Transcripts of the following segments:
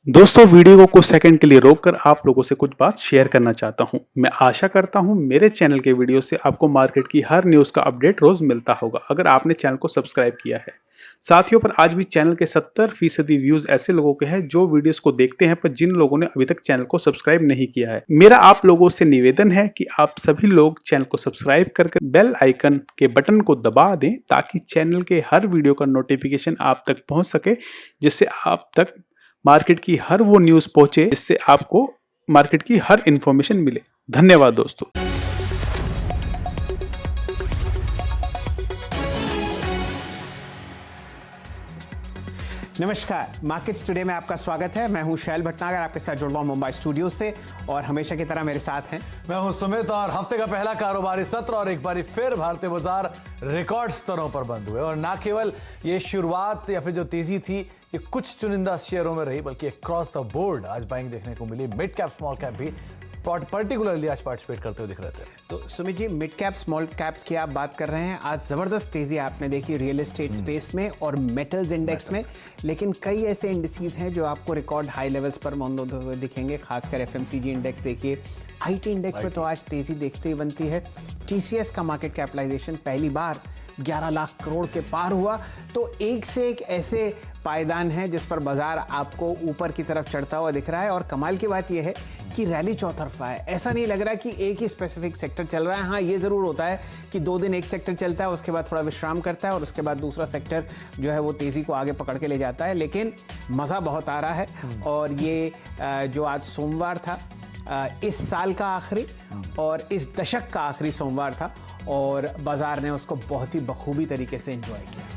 दोस्तों वीडियो को कुछ सेकंड के लिए रोककर आप लोगों से कुछ बात शेयर करना चाहता हूं। मैं आशा करता हूं मेरे चैनल के वीडियो से आपको मार्केट की हर न्यूज़ का अपडेट रोज मिलता होगा अगर आपने चैनल को सब्सक्राइब किया है। साथियों, पर आज भी चैनल के 70% व्यूज ऐसे लोगों के हैं जो वीडियोस को देखते हैं, पर जिन लोगों ने अभी तक चैनल को सब्सक्राइब नहीं किया है। मेरा आप लोगों से निवेदन है कि आप सभी लोग चैनल को सब्सक्राइब करके बेल आइकन के बटन को दबा दें ताकि चैनल के हर वीडियो का नोटिफिकेशन आप तक पहुंच सके, जिससे आप तक मार्केट की हर वो न्यूज़ पहुंचे जिससे आपको मार्केट की हर इंफॉर्मेशन मिले। धन्यवाद दोस्तों। नमस्कार, मार्केट्स टुडे में आपका स्वागत है। मैं हूं शैल भटनागर, आपके साथ जुड़ रहा हूं मुंबई स्टूडियो से और हमेशा की तरह मेरे साथ हैं मैं हूं सुमित। और हफ्ते का पहला कारोबारी सत्र और एक बार फिर भारतीय बाजार रिकॉर्ड स्तरों पर बंद हुए। और ना केवल ये शुरुआत या फिर जो तेजी थी ये कुछ चुनिंदा शेयरों में रही, बल्कि अक्रॉस द बोर्ड आज बाइंग देखने को मिली। मिड कैप स्मॉल कैप भी पर्टिकुलरली आज पार्टिसिपेट करते हुए दिख रहे थे। तो Sumit ji, mid cap small caps की आप बात कर रहे हैं। आज जबरदस्त तेजी आपने देखी रियल एस्टेट स्पेस में और मेटल्स इंडेक्स में, लेकिन कई ऐसे इंडिसेस हैं जो आपको रिकॉर्ड हाई लेवल्स पर बंद होते हुए दिखेंगे। खासकर एफएमसीजी इंडेक्स देखिए, आईटी इंडेक्स में तो आज तेजी देखते ही बनती है। टीसीएस का मार्केट कैपिटलाइजेशन पहली बार 11 लाख करोड़ के पार हुआ। तो एक से एक ऐसे पायदान है जिस पर बाजार आपको ऊपर की तरफ चढ़ता हुआ दिख रहा है। और कमाल की बात यह है कि रैली चौतरफा है। ऐसा नहीं लग रहा कि एक ही स्पेसिफिक सेक्टर चल रहा है। हाँ, ये ज़रूर होता है कि 2 दिन एक सेक्टर चलता है, उसके बाद थोड़ा विश्राम करता है और उसके बाद दूसरा सेक्टर जो है वो तेज़ी को आगे पकड़ के ले जाता है। लेकिन मज़ा बहुत आ रहा है। और ये जो आज सोमवार था, इस साल का आखिरी और इस दशक का आखिरी सोमवार था और बाजार ने उसको बहुत ही बखूबी तरीके से एंजॉय किया।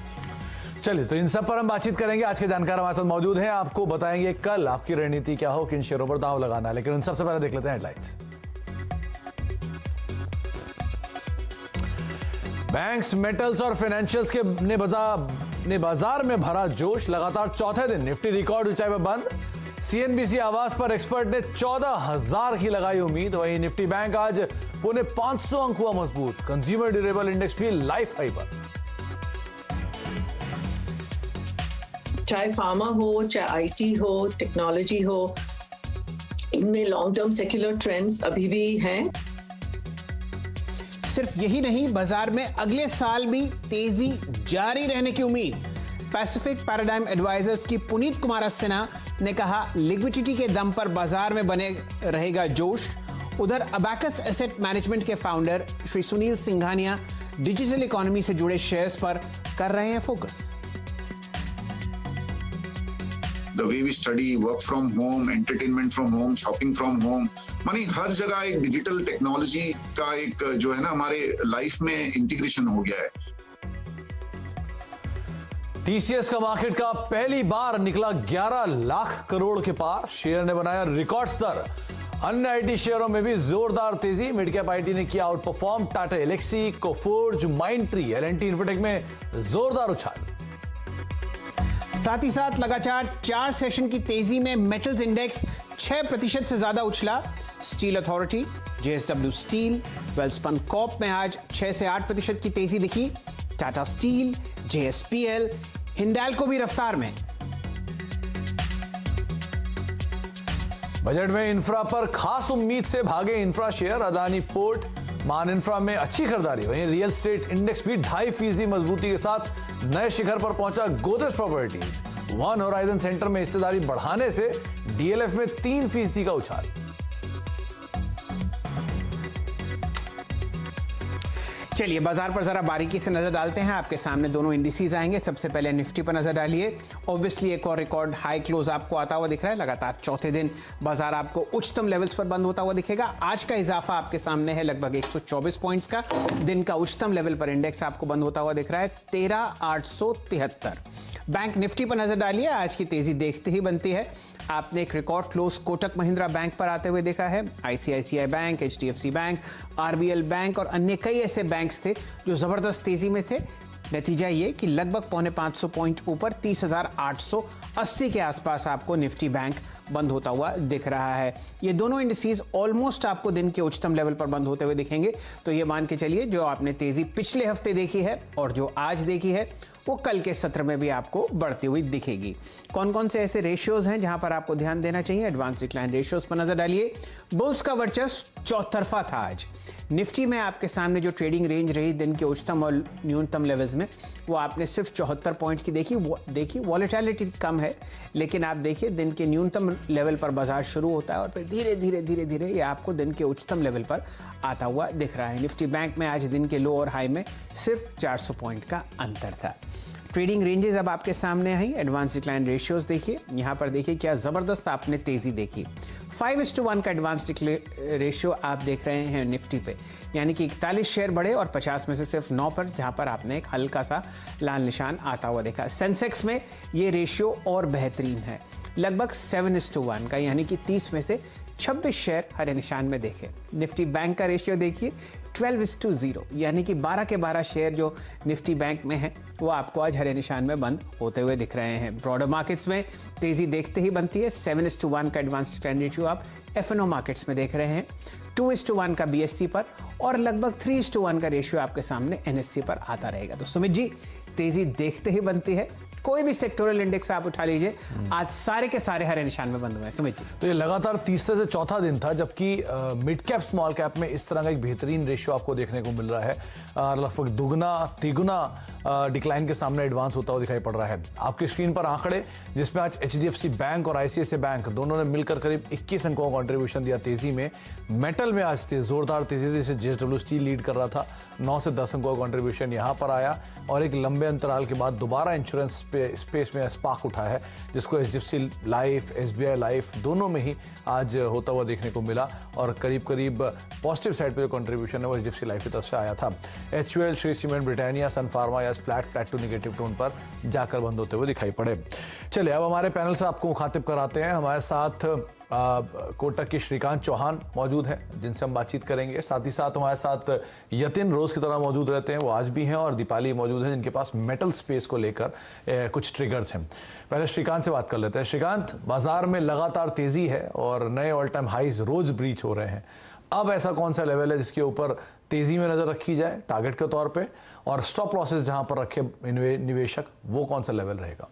चलिए, तो इन सब पर हम बातचीत करेंगे। आज के जानकार हमारे साथ मौजूद हैं, आपको बताएंगे कल आपकी रणनीति क्या हो, किन शेयरों पर दांव लगाना है। लेकिन उन सबसे पहले देख लेते हैं हेडलाइंस। बैंक्स, मेटल्स और फाइनेंशियल्स ने बाजार में भरा जोश। लगातार चौथे दिन निफ्टी रिकॉर्ड ऊंचाई पर बंद। सीएनबीसी आवास पर एक्सपर्ट ने 14,000 की लगाई उम्मीद। वहीं निफ्टी बैंक आज 550 अंक हुआ मजबूत। कंज्यूमर ड्यूरेबल इंडेक्स भी लाइफ हाई पर। चाहे फार्मा हो, चाहे आईटी हो, टेक्नोलॉजी हो, इनमें लॉन्ग टर्म सेक्युलर ट्रेंड्स अभी भी हैं। सिर्फ यही नहीं, बाजार में अगले साल भी तेजी जारी रहने की उम्मीद। पैसिफिक पैराडाइम एडवाइजर्स की पुनीत कुमार सिन्हा ने कहा, लिक्विडिटी के दम पर बाजार में बने रहेगा जोश। उधर अबैकस एसेट मैनेजमेंट के founder Shri Sunil Singhania digital economy से जुड़े शेयर्स पर कर रहे हैं focus. The way we study, work from home, entertainment from home, shopping from home, मानी हर जगह एक डिजिटल टेक्नोलॉजी का एक जो है ना हमारे लाइफ में इंटीग्रेशन हो गया है। टीसीएस का मार्केट का पहली बार निकला 11 लाख करोड़ के पार। शेयर ने बनाया रिकॉर्ड स्तर। अन्य आईटी शेयरों में भी जोरदार तेजी। मिड कैप आईटी ने किया outperform. Tata Elxsi, Coforge, Mindtree, L&T Infotech में जोरदार उछाल। साथ ही साथ लगातार 4 सेशन की तेजी में मेटल्स इंडेक्स 6% से ज्यादा उछला। Steel authority, JSW steel, Welspun corp में आज 6 से 8% की तेजी दिखी। टाटा स्टील, जेएसपीएल, हिंडाल्को भी रफ्तार में। बजट में इंफ्रा पर खास उम्मीद से भागे इंफ्रा शेयर। अदानी पोर्ट, मान इंफ्रा में अच्छी खरीदारी। वहीं रियल एस्टेट इंडेक्स भी 2.5% मजबूती के साथ नए शिखर पर पहुंचा। Godrej properties, one horizon centre में हिस्सेदारी बढ़ाने से डीएलएफ में 3% का उछाल। चलिए बाजार पर जरा बारीकी से नजर डालते हैं। आपके सामने दोनों इंडिसेस आएंगे। सबसे पहले निफ्टी पर नजर डालिए। ऑब्वियसली एक और रिकॉर्ड हाई क्लोज आपको आता हुआ दिख रहा है। लगातार चौथे दिन बाजार आपको उच्चतम लेवल्स पर बंद होता हुआ दिखेगा। आज का इजाफा आपके सामने है लगभग 124 पॉइंट्स का। दिन का उच्चतम लेवल पर इंडेक्स आपको बंद होता हुआ दिख रहा है 13,873। बैंक निफ्टी पर नजर डालिए। आज की तेजी देखते ही बनती है। आपने एक record close Kotak Mahindra bank पर आते हुए देखा है। ICICI bank, HDFC bank, RBL bank और अन्य कई ऐसे बैंक्स थे जो जबरदस्त तेजी में थे। नतीजा ये कि लगभग 550 पॉइंट ऊपर 30,880 के आसपास आपको निफ्टी बैंक बंद होता हुआ दिख रहा है। ये दोनों इंडिसेस ऑलमोस्ट आपको दिन के उच्चतम लेवल पर बंद होते हुए दिखेंगे। तो ये मान के चलिए जो आपने तेजी पिछले हफ्ते देखी है और जो आज देखी है वो कल के सत्र में भी आपको बढ़ती हुई दिखेगी। कौन कौन से ऐसे रेशियोज हैं जहां पर आपको ध्यान देना चाहिए, एडवांस डिक्लाइन रेशियोज पर नजर डालिए। बुल्स का वर्चस्व चौतरफा था आज। निफ्टी में आपके सामने जो ट्रेडिंग रेंज रही दिन के उच्चतम और न्यूनतम लेवल्स में, वो आपने सिर्फ 74 पॉइंट की देखी। वॉलेटिलिटी कम है, लेकिन आप देखिए दिन के न्यूनतम लेवल पर बाजार शुरू होता है और फिर धीरे धीरे ये आपको दिन के उच्चतम लेवल पर आता हुआ दिख रहा है। निफ्टी बैंक में आज दिन के लो और हाई में सिर्फ 400 पॉइंट का अंतर था। ट्रेडिंग रेंजेस अब आपके सामने आई। एडवांस डिक्लाइन रेशियोज देखिए, यहाँ पर देखिए क्या ज़बरदस्त आपने तेज़ी देखी। 5:1 का एडवांस रेशियो आप देख रहे हैं निफ्टी पे, यानी कि 41 शेयर बढ़े और 50 में से सिर्फ 9 पर, जहाँ पर आपने एक हल्का सा लाल निशान आता हुआ देखा। सेंसेक्स में ये रेशियो और बेहतरीन है, लगभग 7:1 का, यानी कि 30 में से 26 शेयर हरे निशान में देखे। निफ्टी बैंक का रेशियो देखिए 12:0, यानी कि 12 के 12 शेयर जो निफ्टी बैंक में हैं वो आपको आज हरे निशान में बंद होते हुए दिख रहे हैं। ब्रॉडर मार्केट्स में तेजी देखते ही बनती है। 7:1 का एडवांस डिक्लाइन रेशियो आप F&O मार्केट्स में देख रहे हैं, 2:1 का BSE पर और लगभग 3:1 का रेशियो आपके सामने NSE पर आता रहेगा। तो सुमित जी, तेजी देखते ही बनती है। कोई भी सेक्टोरल इंडेक्स आप उठा लीजिए, आज सारे के सारे हरे निशान में बंद हुए हैं। सुमित जी, तो ये लगातार तीसरे से चौथा दिन था जबकि मिड कैप स्मॉल कैप में इस तरह का एक बेहतरीन रेशियो आपको देखने को मिल रहा है। लगभग दुगना तिगुना डिक्लाइन के सामने एडवांस होता हुआ दिखाई पड़ रहा है। आपकी स्क्रीन पर आंकड़े जिसमें आज HDFC बैंक और ICICI बैंक दोनों ने मिलकर करीब 21 अंकों का कॉन्ट्रीब्यूशन दिया तेजी में। मेटल में आज जोरदार तेजी से JSW स्टील लीड कर रहा था, 9 से 10 अंकों का कॉन्ट्रीब्यूशन यहाँ पर आया और एक लंबे अंतराल के बाद दोबारा इंश्योरेंस स्पेस में स्पार्क उठा है, जिसको HDFC लाइफ, SBI लाइफ दोनों में ही आज होता हुआ देखने को मिला और करीब पॉजिटिव साइड पे जो कंट्रीब्यूशन है वो HDFC लाइफ की तरफ से आया था। HUL, श्री सीमेंट, ब्रिटानिया, सन फार्मा या फ्लैट टू निगेटिव टोन पर जाकर बंद होते हुए दिखाई पड़े। चलिए अब हमारे पैनल से आपको मुखातिब कराते हैं। हमारे साथ कोटक के श्रीकांत चौहान मौजूद हैं जिनसे हम बातचीत करेंगे। साथ ही साथ हमारे साथ यतिन रोज की तरह मौजूद रहते हैं, वो आज भी हैं, और दीपाली मौजूद हैं जिनके पास मेटल स्पेस को लेकर कुछ ट्रिगर्स हैं। पहले श्रीकांत से बात कर लेते हैं। श्रीकांत, बाजार में लगातार तेजी है और नए ऑल टाइम हाईज रोज ब्रीच हो रहे हैं। अब ऐसा कौन सा लेवल है जिसके ऊपर तेजी में नजर रखी जाए टारगेट के तौर पे, और स्टॉप लॉसेस जहां पर रखे निवेशक, वो कौन सा लेवल रहेगा?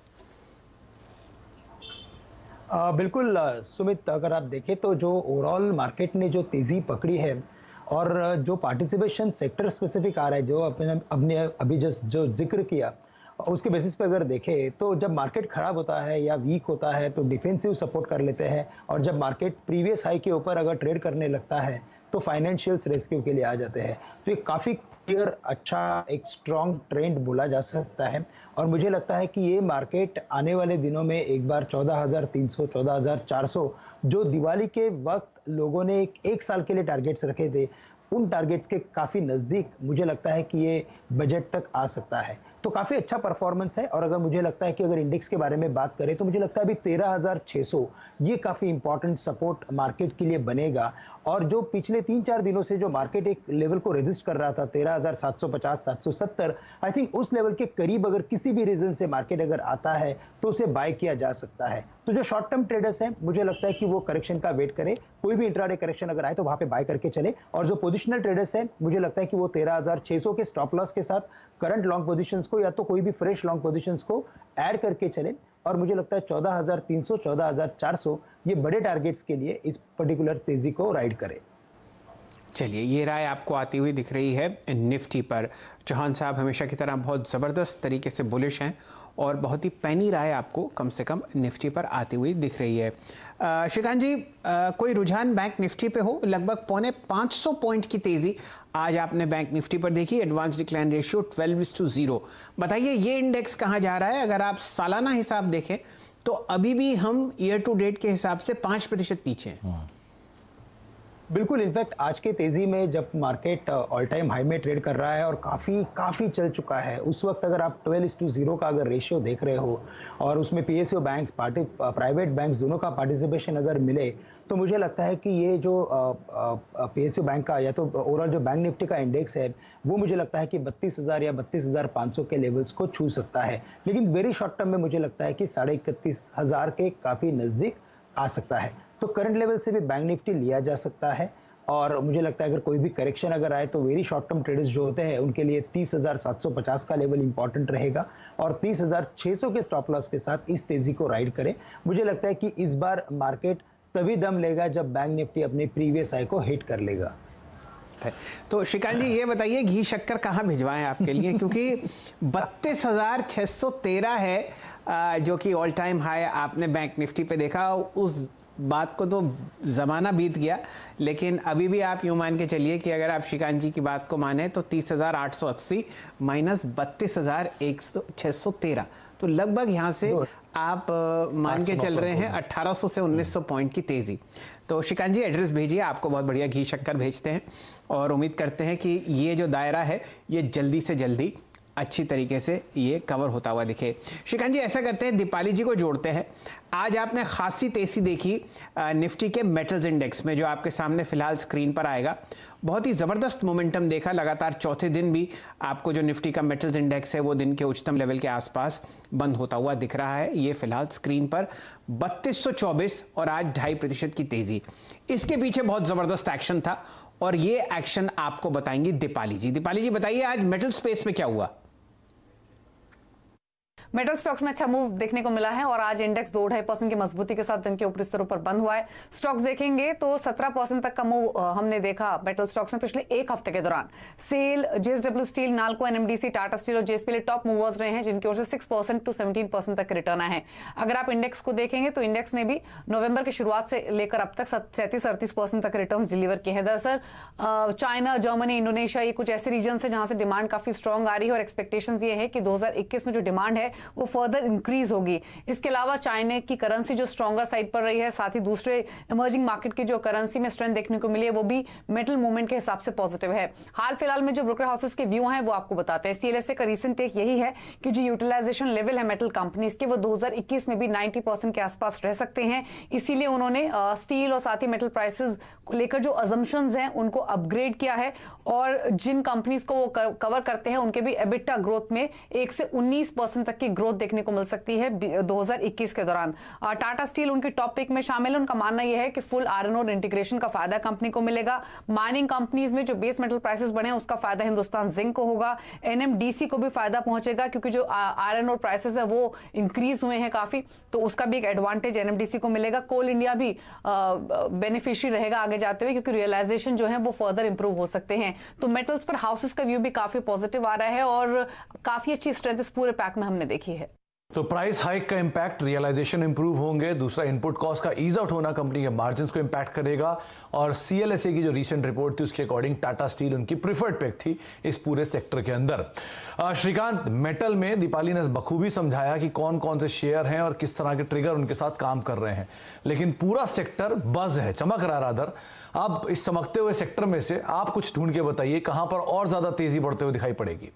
बिल्कुल सुमित, अगर आप देखें तो जो ओवरऑल मार्केट ने जो तेजी पकड़ी है और जो पार्टिसिपेशन सेक्टर स्पेसिफिक आ रहा है, जो अपने अभी जस्ट जो जिक्र किया, उसके बेसिस पे अगर देखें तो जब मार्केट खराब होता है या वीक होता है तो डिफेंसिव सपोर्ट कर लेते हैं, और जब मार्केट प्रीवियस हाई के ऊपर अगर ट्रेड करने लगता है तो फाइनेंशियल्स रेस्क्यू के लिए आ जाते हैं। तो ये काफ़ी क्लियर, अच्छा, एक स्ट्रॉन्ग ट्रेंड बोला जा सकता है और मुझे लगता है कि ये मार्केट आने वाले दिनों में एक बार 14,300, 14,400 जो दिवाली के वक्त लोगों ने एक साल के लिए टारगेट्स रखे थे, उन टारगेट्स के काफ़ी नज़दीक मुझे लगता है कि ये बजट तक आ सकता है। तो काफ़ी अच्छा परफॉर्मेंस है। और अगर मुझे लगता है कि अगर इंडेक्स के बारे में बात करें तो मुझे लगता है अभी 13,600 ये काफ़ी इंपॉर्टेंट सपोर्ट मार्केट के लिए बनेगा। और जो पिछले 3-4 दिनों से जो मार्केट एक लेवल को रेजिस्ट कर रहा था 13,750, 770, आई थिंक उस लेवल के करीब अगर किसी भी रीजन से मार्केट अगर आता है तो उसे बाय किया जा सकता है। तो जो शॉर्ट टर्म ट्रेडर्स हैं मुझे लगता है कि वो करेक्शन का वेट करें, कोई भी इंट्राडे करेक्शन अगर आए तो वहां पे बाय करके चले। और जो पोजिशनल ट्रेडर्स हैं मुझे लगता है कि वो 13,600 के स्टॉप लॉस के साथ करंट लॉन्ग पोजीशंस को या तो कोई भी फ्रेश लॉन्ग पोजीशंस को ऐड करके चले। और मुझे लगता है 14,300, 14,400 ये बड़े टारगेट्स के लिए इस पर्टिकुलर तेजी को राइड करें। चलिए, ये राय आपको आती हुई दिख रही है निफ्टी पर। चौहान साहब हमेशा की तरह बहुत ज़बरदस्त तरीके से बुलिश हैं और बहुत ही पैनी राय आपको कम से कम निफ्टी पर आती हुई दिख रही है। श्रीकांत जी, कोई रुझान बैंक निफ्टी पे हो? लगभग 550 पॉइंट की तेज़ी आज आपने बैंक निफ्टी पर देखी। Advance decline ratio 12:0। बताइए ये इंडेक्स कहाँ जा रहा है? अगर आप सालाना हिसाब देखें तो अभी भी हम ईयर टू डेट के हिसाब से 5% पीछे हैं। बिल्कुल, इनफैक्ट आज के तेजी में जब मार्केट ऑल टाइम हाई में ट्रेड कर रहा है और काफ़ी चल चुका है, उस वक्त अगर आप 12:0 का अगर रेशियो देख रहे हो और उसमें PSU बैंक्स, प्राइवेट बैंक्स दोनों का पार्टिसिपेशन अगर मिले तो मुझे लगता है कि ये जो PSU बैंक का या तो ओवरऑल जो बैंक निफ्टी का इंडेक्स है वो मुझे लगता है कि 32,000 या 32,500 के लेवल्स को छू सकता है। लेकिन वेरी शॉर्ट टर्म में मुझे लगता है कि 31,500 के काफ़ी नज़दीक आ सकता है। तो करंट लेवल से भी बैंक निफ्टी लिया जा सकता है और मुझे लगता है अगर कोई भी करेक्शन अगर आए तो वेरी शॉर्ट टर्म ट्रेडर्स जो होते हैं उनके लिए 30,750 का लेवल इंपॉर्टेंट रहेगा और 30,600 के स्टॉप लॉस के साथ इस तेजी को राइड करें। मुझे लगता है कि इस बार मार्केट तभी दम लेगा जब बैंक निफ्टी अपने प्रीवियस हाई को हिट कर लेगा। तो श्रीकांत जी ये बताइए घी शक्कर कहाँ भिजवाएं आपके लिए, क्योंकि 32,613 है जो कि ऑल टाइम हाई आपने बैंक निफ्टी पे देखा। उस बात को तो ज़माना बीत गया, लेकिन अभी भी आप यूँ मान के चलिए कि अगर आप श्रीकांत जी की बात को माने तो 30,880 माइनस 32,613, तो लगभग यहाँ से आप मान के चल रहे हैं 1800 से 1900 पॉइंट की तेज़ी। तो श्रीकांत जी एड्रेस भेजिए, आपको बहुत बढ़िया घी शक्कर भेजते हैं और उम्मीद करते हैं कि ये जो दायरा है ये जल्दी से जल्दी अच्छी तरीके से ये कवर होता हुआ दिखे। श्रीकांत जी ऐसा करते हैं, दीपाली जी को जोड़ते हैं। आज आपने खासी तेजी देखी निफ्टी के मेटल्स इंडेक्स में, जो आपके सामने फिलहाल स्क्रीन पर आएगा। बहुत ही ज़बरदस्त मोमेंटम देखा, लगातार चौथे दिन भी आपको जो निफ्टी का मेटल्स इंडेक्स है वो दिन के उच्चतम लेवल के आसपास बंद होता हुआ दिख रहा है। ये फिलहाल स्क्रीन पर 3224 और आज 2.5% की तेज़ी। इसके पीछे बहुत ज़बरदस्त एक्शन था और ये एक्शन आपको बताएंगी दीपाली जी। दीपाली जी बताइए आज मेटल स्पेस में क्या हुआ? मेटल स्टॉक्स में अच्छा मूव देखने को मिला है और आज इंडेक्स 2-2.5% की मजबूती के साथ दिन के ऊपरी स्तरों पर बंद हुआ है। स्टॉक्स देखेंगे तो 17% तक का मूव हमने देखा मेटल स्टॉक्स में पिछले एक हफ्ते के दौरान। सेल, जेएसडब्ल्यू स्टील, नाल्को, एनएमडीसी, टाटा स्टील और जेएसपीएल टॉप मूवर्स रहे हैं, जिनकी ओर से 6% टू 17% तक रिटर्न आए हैं। अगर आप इंडेक्स को देखेंगे तो इंडेक्स ने भी नवंबर की शुरुआत से लेकर अब तक 37-38% तक रिटर्न डिलीवर किए हैं। दरअसल चाइना, जर्मनी, इंडोनेशिया ये कुछ ऐसे रीजन है जहां से डिमांड काफी स्ट्रॉन्ग आ रही है और एक्सपेक्टेशंस ये है कि 2021 में जो डिमांड है वो फर्दर इंक्रीज होगी। इसके अलावा चाइना की करेंसी जो स्ट्रॉन्गर साइड पर रही है, साथ ही दूसरे इमर्जिंग मार्केट की जो करेंसी में स्ट्रेंथ देखने को मिली है वो भी मेटल मूवमेंट के हिसाब से पॉजिटिव है। हाल फिलहाल में जो ब्रोकर हाउसेस के व्यू हैं वो आपको बताते हैं। सीएलएसए का रीसेंट टेक यही है कि जो यूटिलाइजेशन लेवल है मेटल कंपनीज के वो 2021 में भी 90% के आसपास रह सकते हैं। इसीलिए उन्होंने स्टील और साथ ही मेटल प्राइसेस को लेकर जो अजम्पशंस हैं उनको अपग्रेड किया है और जिन कंपनीज को वो कवर करते हैं उनके भी एबिटा ग्रोथ में 1 से 19% तक की ग्रोथ देखने को मिल सकती है 2021 के दौरान। टाटा स्टील उनकी टॉप पिक में शामिल है। उनका मानना यह है कि फुल आयरन ओर इंटीग्रेशन का फायदा कंपनी को मिलेगा। माइनिंग कंपनीज में जो बेस मेटल प्राइसेस बढ़े हैं उसका फायदा हिंदुस्तान जिंक को होगा। एनएमडीसी को भी फायदा पहुंचेगा क्योंकि जो आयरन ओर प्राइसेस है वो इंक्रीज हुए हैं काफी, तो उसका भी एक एडवांटेज एनएमडीसी को मिलेगा। कोल इंडिया भी बेनिफिशियरी रहेगा आगे जाते हुए क्योंकि रियलाइजेशन जो है वो फर्दर इंप्रूव हो सकते हैं। तो मेटल्स पर हाउसेस का व्यू भी काफी पॉजिटिव आ रहा है और काफी अच्छी स्ट्रेंथ इस पूरे पैक में हमने देखी है। तो प्राइस हाइक का इंपैक्ट, रियलाइजेशन इंप्रूव होंगे, दूसरा इनपुट कॉस्ट का ईज आउट होना कंपनी के मार्जिन्स को इंपैक्ट करेगा और सीएलएसए की जो रीसेंट रिपोर्ट थी उसके अकॉर्डिंग टाटा स्टील उनकी प्रिफर्ड पिक थी इस पूरे सेक्टर के अंदर। श्रीकांत, मेटल में दीपाली ने बखूबी समझाया कि कौन कौन से शेयर हैं और किस तरह के ट्रिगर उनके साथ काम कर रहे हैं, लेकिन पूरा सेक्टर बज है, चमक रहा है रादर। अब इस चमकते हुए सेक्टर में से आप कुछ ढूंढ के बताइए कहां पर और ज्यादा तेजी बढ़ते हुए दिखाई पड़ेगी।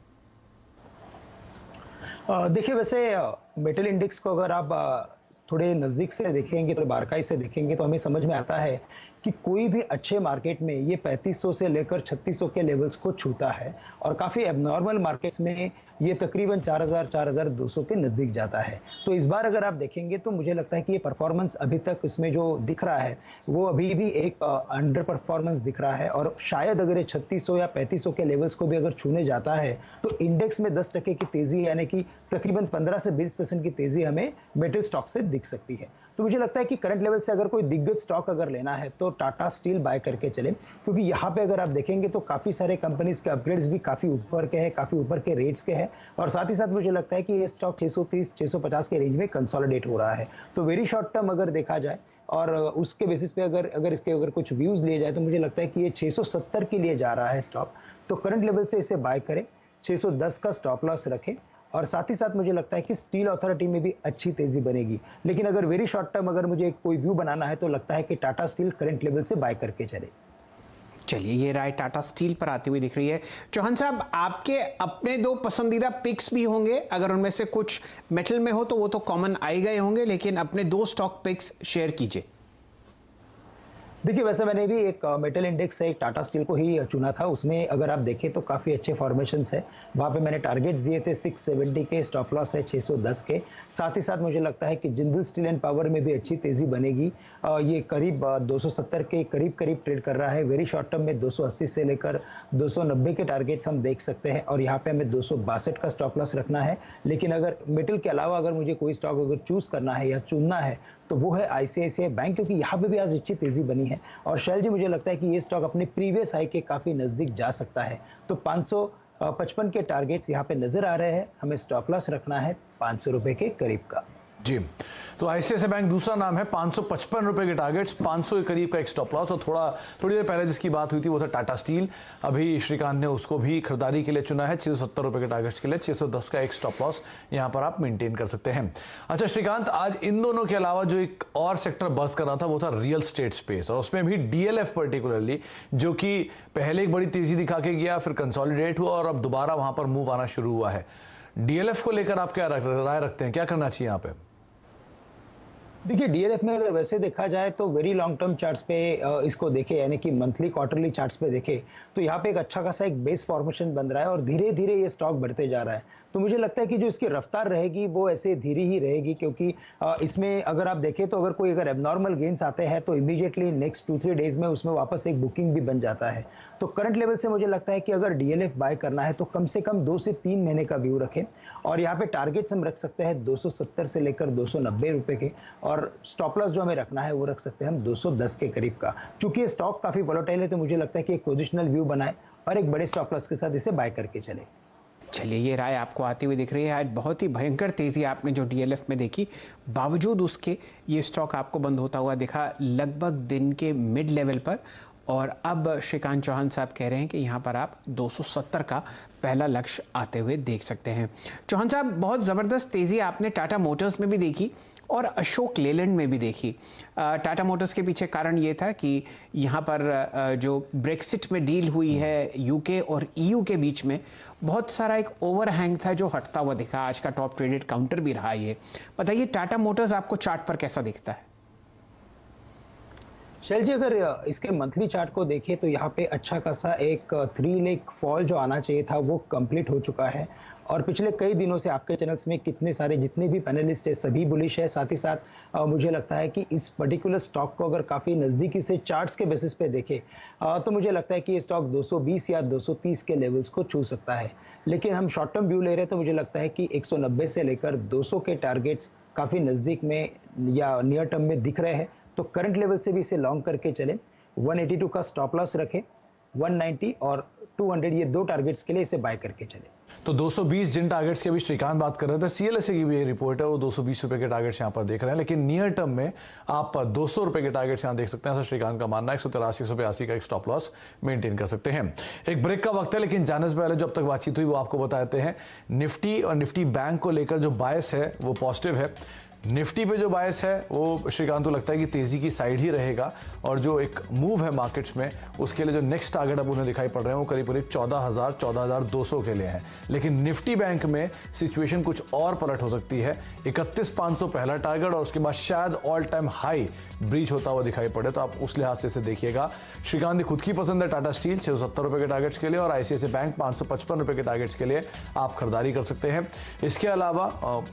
देखिए, वैसे मेटल इंडेक्स को अगर आप थोड़े नज़दीक से देखेंगे, थोड़े बारकाई से देखेंगे तो हमें समझ में आता है कि कोई भी अच्छे मार्केट में ये 3500 से लेकर 3600 के लेवल्स को छूता है और काफ़ी एबनॉर्मल मार्केट्स में ये तकरीबन 4000-4200 के नज़दीक जाता है। तो इस बार अगर आप देखेंगे तो मुझे लगता है कि ये परफॉर्मेंस अभी तक इसमें जो दिख रहा है वो अभी भी एक अंडर परफॉर्मेंस दिख रहा है और शायद अगर ये 3600 या 3500 के लेवल्स को भी अगर छूने जाता है तो इंडेक्स में 10% की तेज़ी, यानी कि तकरीबन 15 से 20% की तेज़ी हमें मेटल स्टॉक से दिख सकती है। तो मुझे लगता है कि करंट लेवल से अगर कोई दिग्गज स्टॉक अगर लेना है तो टाटा स्टील बाय करके चले, क्योंकि यहाँ पे अगर आप देखेंगे तो काफ़ी सारे कंपनीज के अपग्रेड्स भी काफ़ी ऊपर के हैं, काफ़ी ऊपर के रेट्स के हैं और साथ ही साथ मुझे लगता है कि ये स्टॉक 630-650 के रेंज में कंसोलिडेट हो रहा है। तो वेरी शॉर्ट टर्म अगर देखा जाए और उसके बेसिस पे अगर इसके कुछ व्यूज़ लिए जाए तो मुझे लगता है कि ये 670 के लिए जा रहा है स्टॉक। तो करंट लेवल से इसे बाय करें, 610 का स्टॉप लॉस रखें और साथ ही साथ मुझे लगता है कि स्टील अथॉरिटी में भी अच्छी तेजी बनेगी। लेकिन अगर वेरी शॉर्ट टर्म अगर मुझे कोई व्यू बनाना है तो लगता है कि टाटा स्टील करंट लेवल से बाय करके चले। चलिए, ये राय टाटा स्टील पर आती हुई दिख रही है। चौहान साहब, आपके अपने दो पसंदीदा पिक्स भी होंगे, अगर उनमें से कुछ मेटल में हो तो वो तो कॉमन आ ही गए होंगे, लेकिन अपने दो स्टॉक पिक्स शेयर कीजिए। देखिए वैसे मैंने भी एक मेटल इंडेक्स है, एक टाटा स्टील को ही चुना था। उसमें अगर आप देखें तो काफ़ी अच्छे फॉर्मेशंस है। वहाँ पे मैंने टारगेट्स दिए थे 670 के, स्टॉप लॉस है 610 के। साथ ही साथ मुझे लगता है कि जिंदल स्टील एंड पावर में भी अच्छी तेज़ी बनेगी। ये करीब 270 के करीब ट्रेड कर रहा है। वेरी शॉर्ट टर्म में 280 से लेकर 290 के टारगेट्स हम देख सकते हैं और यहाँ पे हमें 262 का स्टॉप लॉस रखना है। लेकिन अगर मेटल के अलावा अगर मुझे कोई स्टॉक अगर चूज़ करना है या चुनना है तो वो है आईसीआईसीआई बैंक, क्योंकि यहाँ पे भी आज अच्छी तेज़ी बनी है। और शैल जी मुझे लगता है कि ये स्टॉक अपने प्रीवियस हाई के काफ़ी नज़दीक जा सकता है। तो 555 के टारगेट्स यहाँ पे नज़र आ रहे हैं। हमें स्टॉप लॉस रखना है 500 रुपये के करीब का। जी, तो आईसीआईसीआई बैंक दूसरा नाम है। 555 रुपए के टारगेट्स, 500 के करीब का एक स्टॉप लॉस। और थोड़ी देर पहले जिसकी बात हुई थी वो था टाटा स्टील। अभी श्रीकांत ने उसको भी खरीदारी के लिए चुना है 670 रुपए के टारगेट्स के लिए। 610 का एक स्टॉप लॉस यहाँ पर आप मेंटेन कर सकते हैं। अच्छा श्रीकांत, आज इन दोनों के अलावा जो एक और सेक्टर बस कर रहा था वो था रियल स्टेट स्पेस, और उसमें भी डीएलएफ पर्टिकुलरली, जो कि पहले एक बड़ी तेजी दिखा के गया, फिर कंसोलिडेट हुआ और अब दोबारा वहां पर मूव आना शुरू हुआ है। डीएलएफ को लेकर आप क्या राय रखते हैं, क्या करना चाहिए यहाँ पे? देखिए डीएलएफ में अगर वैसे देखा जाए तो वेरी लॉन्ग टर्म चार्ट्स पे इसको देखे, यानी कि मंथली क्वार्टरली चार्ट्स पे देखे तो यहाँ पे एक अच्छा खासा एक बेस फॉर्मेशन बन रहा है और धीरे धीरे ये स्टॉक बढ़ते जा रहा है। तो मुझे लगता है कि जो इसकी रफ्तार रहेगी वो ऐसे धीरे ही रहेगी, क्योंकि इसमें अगर आप देखें तो अगर एबनॉर्मल गेन्स आते हैं तो इमीडिएटली नेक्स्ट 2-3 डेज में उसमें वापस एक बुकिंग भी बन जाता है। तो करंट लेवल से मुझे लगता है कि अगर डीएलएफ बाय करना है तो कम से कम 2 से 3 महीने का व्यू रखें। और यहाँ पे टारगेट्स हम रख सकते हैं 270 से लेकर 290 रुपए के, और स्टॉप लॉस जो हमें रखना है वो रख सकते हैं हम 210 के करीब का। चूंकि ये स्टॉक काफी वोलेटाइल है तो मुझे लगता है कि एक पोजिशनल व्यू बनाए और एक बड़े स्टॉप लॉस के साथ इसे बाय करके चले। चलिए, ये राय आपको आती हुई दिख रही है। आज बहुत ही भयंकर तेज़ी आपने जो डीएलएफ में देखी, बावजूद उसके ये स्टॉक आपको बंद होता हुआ दिखा लगभग दिन के मिड लेवल पर। और अब श्रीकांत चौहान साहब कह रहे हैं कि यहाँ पर आप 270 का पहला लक्ष्य आते हुए देख सकते हैं। चौहान साहब, बहुत ज़बरदस्त तेज़ी आपने टाटा मोटर्स में भी देखी और अशोक लेलैंड में भी देखी। टाटा मोटर्स के पीछे कारण ये था कि यहाँ पर जो ब्रेक्सिट में डील हुई है यूके और ईयू के बीच में, बहुत सारा एक ओवरहैंग था जो हटता हुआ दिखा। आज का टॉप ट्रेडेड काउंटर भी रहा ये। बताइए टाटा मोटर्स आपको चार्ट पर कैसा दिखता है? शैल जी, अगर इसके मंथली चार्ट को देखें तो यहाँ पे अच्छा खासा एक 3 लेग फॉल जो आना चाहिए था वो कंप्लीट हो चुका है। और पिछले कई दिनों से आपके चैनल्स में कितने सारे जितने भी पैनलिस्ट है सभी बुलिश है। साथ ही साथ मुझे लगता है कि इस पर्टिकुलर स्टॉक को अगर काफ़ी नज़दीकी से चार्ट्स के बेसिस पे देखें तो मुझे लगता है कि ये स्टॉक 220 या 230 के लेवल्स को छू सकता है। लेकिन हम शॉर्ट टर्म व्यू ले रहे हैं तो मुझे लगता है कि 190 से लेकर 200 के टारगेट्स काफ़ी नज़दीक में या नियर टर्म में दिख रहे हैं। तो करंट लेवल से भी इसे लॉन्ग करके चले। 182 का स्टॉप लॉस रखें, 190 और 200 ये 2 टारगेट्स के लिए इसे बाय करके चले। तो 220 जिन टारगेट्स के भी श्रीकांत बात कर रहे थे, सीएलएसए की भी ये रिपोर्ट है, वो 220 रुपए के टारगेट्स यहाँ पर देख रहे हैं। लेकिन नियर टर्म में आप 200 रुपए के टारगेट्स यहाँ देख सकते हैं। ऐसा श्रीकांत का मानना है। 183 182 का एक स्टॉप लॉस मेंटेन कर सकते हैं। एक ब्रेक का वक्त है, लेकिन जाने से पहले जो अब तक बातचीत हुई वो आपको बताते हैं। निफ्टी और निफ्टी बैंक को लेकर जो बायस है वो पॉजिटिव है। निफ्टी पे जो बायस है वो श्रीकांत को लगता है कि तेजी की साइड ही रहेगा, और जो एक मूव है मार्केट्स में उसके लिए जो नेक्स्ट टारगेट अब उन्हें दिखाई पड़ रहे हैं वो करीब 14,200 के लिए है। लेकिन निफ्टी बैंक में सिचुएशन कुछ और पलट हो सकती है। 31,500 पहला टारगेट और उसके बाद शायद ऑल टाइम हाई ब्रीच होता हुआ दिखाई पड़े, तो आप उस लिहाज से इसे देखिएगा। श्रीकांत की खुद की पसंद है टाटा स्टील 670 रुपए के टारगेट्स के लिए, और आईसीआईसीआई बैंक 555 रुपए के टारगेट्स के लिए आप खरीदारी कर सकते हैं। इसके अलावा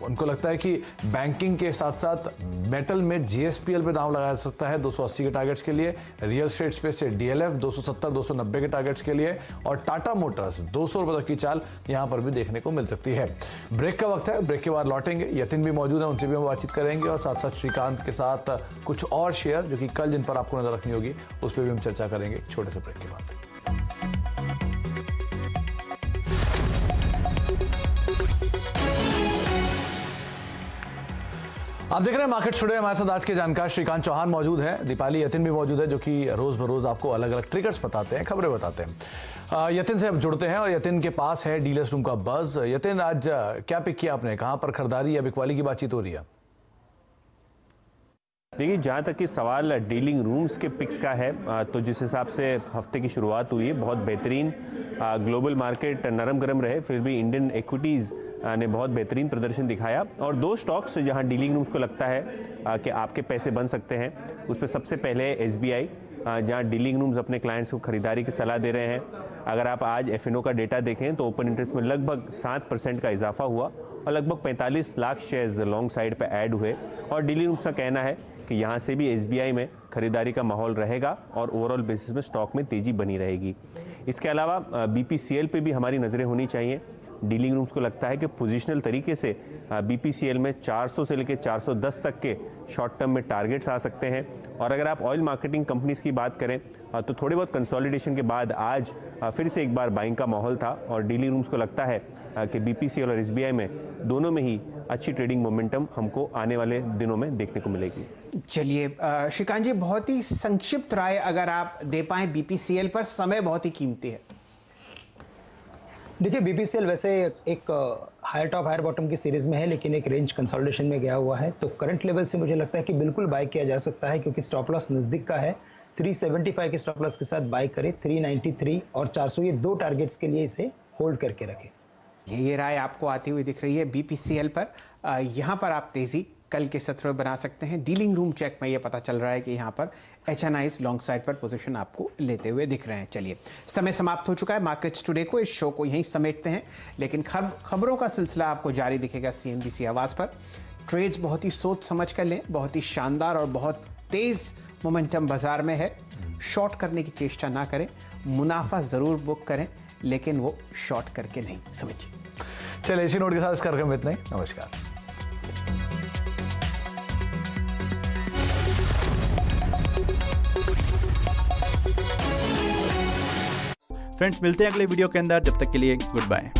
उनको लगता है कि बैंकिंग के साथ साथ मेटल में जीएसपीएल पे दांव लगाया जा सकता है 280 के टारगेट्स के लिए। रियल स्टेट स्पेस से डीएलएफ 270-290 के टारगेट्स के लिए, और टाटा मोटर्स 200 रुपए तक की चाल यहां पर भी देखने को मिल सकती है। ब्रेक का वक्त है, ब्रेक के बाद लौटेंगे। यतिन भी मौजूद है, उनसे भी हम बातचीत करेंगे, और साथ साथ श्रीकांत के साथ कुछ और शेयर जो कि कल जिन पर आपको नजर रखनी होगी उस पर भी हम चर्चा करेंगे छोटे से ब्रेक के बाद। आप देख रहे हैं मार्केट टुडे। हमारे साथ आज के जानकार श्रीकांत चौहान मौजूद है, दीपाली यतिन भी मौजूद है, जो कि रोज बरोज आपको अलग अलग ट्रिगर्स बताते हैं, खबरें बताते हैं। यतिन से अब जुड़ते हैं, और यतिन के पास है डीलर्स रूम का बज़। यतिन, आज क्या पिक किया आपने, कहां पर खरीदारी या बिकवाली की बातचीत हो रही है? देखिए, जहाँ तक कि सवाल डीलिंग रूम्स के पिक्स का है, तो जिस हिसाब से हफ्ते की शुरुआत हुई है बहुत बेहतरीन। ग्लोबल मार्केट नरम गरम रहे, फिर भी इंडियन इक्विटीज़ ने बहुत बेहतरीन प्रदर्शन दिखाया। और 2 स्टॉक्स जहां डीलिंग रूम्स को लगता है कि आपके पैसे बन सकते हैं, उस पर सबसे पहले SBI जहां डीलिंग रूम्स अपने क्लाइंट्स को खरीदारी की सलाह दे रहे हैं। अगर आप आज एफएनओ का डेटा देखें तो ओपन इंटरेस्ट में लगभग 7% का इजाफा हुआ और लगभग 45 लाख शेयर्स लॉन्ग साइड पर ऐड हुए। और डीलिंग रूम्स का कहना है कि यहाँ से भी एसबीआई में खरीदारी का माहौल रहेगा और ओवरऑल बेसिस में स्टॉक में तेजी बनी रहेगी। इसके अलावा बीपीसीएल पे भी हमारी नज़रें होनी चाहिए। डीलिंग रूम्स को लगता है कि पोजिशनल तरीके से बीपीसीएल में 400 से लेकर 410 तक के शॉर्ट टर्म में टारगेट्स आ सकते हैं। और अगर आप ऑयल मार्केटिंग कंपनीज की बात करें तो थोड़े बहुत कंसोलिडेशन के बाद आज फिर से एक बार बाइंग का माहौल था और डीलिंग रूम्स को लगता है कि बीपीसीएल और एसबीआई में दोनों में ही अच्छी ट्रेडिंग मोमेंटम हमको आने वाले दिनों में देखने को मिलेगी। चलिए श्रीकांत जी, बहुत ही संक्षिप्त राय अगर आप दे पाएं बीपीसीएल पर, समय बहुत ही कीमती है। देखिए, बीपीसीएल वैसे एक हायर टॉप हायर बॉटम की सीरीज में है, लेकिन एक रेंज कंसोलिडेशन में गया हुआ है। तो करंट लेवल से मुझे लगता है कि बिल्कुल बाय किया जा सकता है, क्योंकि स्टॉप लॉस नजदीक का है। 375 के स्टॉप लॉस के साथ बाय करें, 393 और 400 ये दो टारगेट्स के लिए इसे होल्ड करके रखें। ये राय आपको आती हुई दिख रही है बीपीसीएल पर। यहाँ पर आप तेजी कल के सत्र में बना सकते हैं। डीलिंग रूम चेक में ये पता चल रहा है कि यहाँ पर एचएनआईज लॉन्ग साइड पर पोजीशन आपको लेते हुए दिख रहे हैं। चलिए, समय समाप्त हो चुका है मार्केट्स टुडे को, इस शो को यहीं समेटते हैं, लेकिन खबरों का सिलसिला आपको जारी दिखेगा सीएनबीसी आवाज़ पर। ट्रेड्स बहुत ही सोच समझ कर लें, बहुत ही शानदार और बहुत तेज़ मोमेंटम बाजार में है। शॉर्ट करने की चेष्टा ना करें, मुनाफा ज़रूर बुक करें, लेकिन वो शॉर्ट करके नहीं, समझिए। चलिए, इसी नोट के साथ इस कार्यक्रम में इतना ही। नमस्कार। फ्रेंड्स, मिलते हैं अगले वीडियो के अंदर। जब तक के लिए गुड बाय।